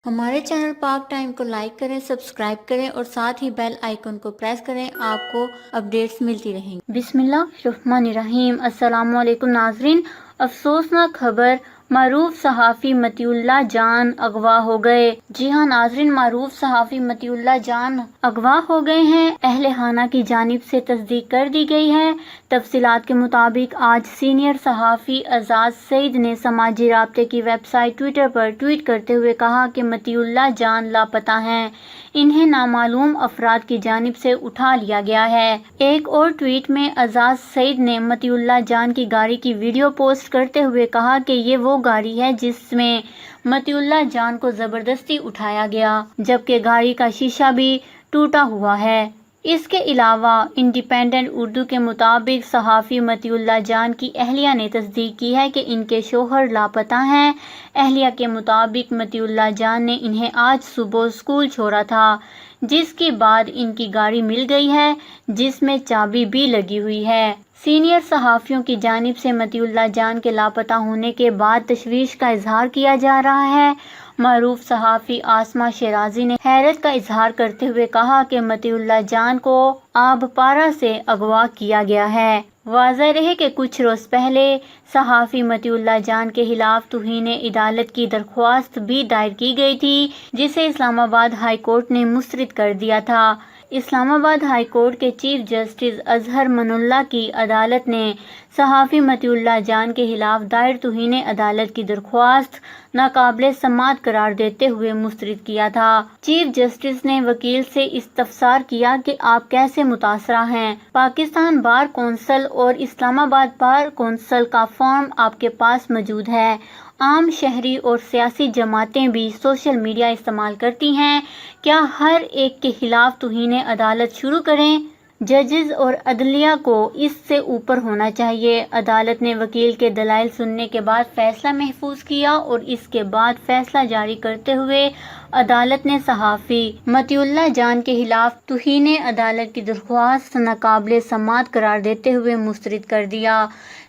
ہمارے چینل پاک ٹائم کو لائک کریں، سبسکرائب کریں اور ساتھ ہی بیل آئیکن کو پریس کریں، آپ کو اپڈیٹس ملتی رہیں گی۔ بسم اللہ الرحمن الرحیم۔ السلام علیکم ناظرین، افسوسناک خبر، معروف صحافی مطیع اللہ جان اغوا ہو گئے۔ جی ہاں ناظرین، معروف صحافی مطیع اللہ جان اغوا ہو گئے ہیں۔ اہل خانہ کی جانب سے تصدیق کر دی گئی ہے۔ تفصیلات کے مطابق آج سینئر صحافی اعزاز سعید نے سماجی رابطے کی ویب سائٹ ٹویٹر پر ٹویٹ کرتے ہوئے کہا کہ مطیع اللہ جان لاپتہ ہیں، انہیں نامعلوم افراد کی جانب سے اٹھا لیا گیا ہے۔ ایک اور ٹویٹ میں اعزاز سعید نے مطیع اللہ جان کی گاڑی کی ویڈیو پوسٹ کرتے ہوئے کہا کہ یہ وہ گاڑی ہے جس میں مطیع اللہ جان کو زبردستی اٹھایا گیا، جبکہ گاڑی کا شیشہ بھی ٹوٹا ہوا ہے۔ اس کے علاوہ انڈیپینڈنٹ اردو کے مطابق صحافی مطیع اللہ جان کی اہلیہ نے تصدیق کی ہے کہ ان کے شوہر لاپتہ ہیں۔ اہلیہ کے مطابق مطیع اللہ جان نے انہیں آج صبح اسکول چھوڑا تھا، جس کے بعد ان کی گاڑی مل گئی ہے جس میں چابی بھی لگی ہوئی ہے۔ سینئر صحافیوں کی جانب سے مطیع اللہ جان کے لاپتہ ہونے کے بعد تشویش کا اظہار کیا جا رہا ہے۔ معروف صحافی عاصمہ شیرازی نے حیرت کا اظہار کرتے ہوئے کہا کہ مطیع اللہ جان کو آبپارہ سے اغوا کیا گیا ہے۔ واضح رہے کہ کچھ روز پہلے صحافی مطیع اللہ جان کے خلاف توہین عدالت کی درخواست بھی دائر کی گئی تھی، جسے اسلام آباد ہائی کورٹ نے مسترد کر دیا تھا۔ اسلام آباد ہائی کورٹ کے چیف جسٹس اظہر من اللہ کی عدالت نے صحافی مطیع اللہ جان کے خلاف دائر توہین عدالت کی درخواست ناقابل سماعت قرار دیتے ہوئے مسترد کیا تھا۔ چیف جسٹس نے وکیل سے استفسار کیا کہ آپ کیسے متاثرہ ہیں۔ پاکستان بار کونسل اور اسلام آباد بار کونسل کا فارم آپ کے پاس موجود ہے۔ عام شہری اور سیاسی جماعتیں بھی سوشل میڈیا استعمال کرتی ہیں، کیا ہر ایک کے خلاف توہین عدالت شروع کریں؟ ججز اور عدلیہ کو اس سے اوپر ہونا چاہیے۔ عدالت نے وکیل کے دلائل سننے کے بعد فیصلہ محفوظ کیا اور اس کے بعد فیصلہ جاری کرتے ہوئے عدالت نے صحافی مطیع اللہ جان کے خلاف توہین عدالت کی درخواست ناقابل سماعت قرار دیتے ہوئے مسترد کر دیا۔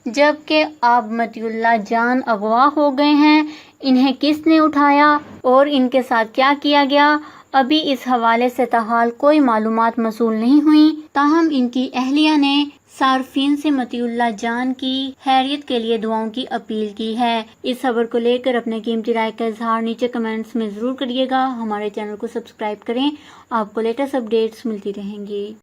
جبکہ اب مطیع اللہ جان اغوا ہو گئے ہیں، انہیں کس نے اٹھایا اور ان کے ساتھ کیا کیا گیا، ابھی اس حوالے سے تاحال کوئی معلومات موصول نہیں ہوئی۔ تاہم ان کی اہلیہ نے صارفین سے مطیع اللہ جان کی خیریت کے لیے دعاؤں کی اپیل کی ہے۔ اس خبر کو لے کر اپنے قیمتی رائے کا اظہار نیچے کمنٹس میں ضرور کریے گا۔ ہمارے چینل کو سبسکرائب کریں، آپ کو لیٹسٹ اپڈیٹس ملتی رہیں گی۔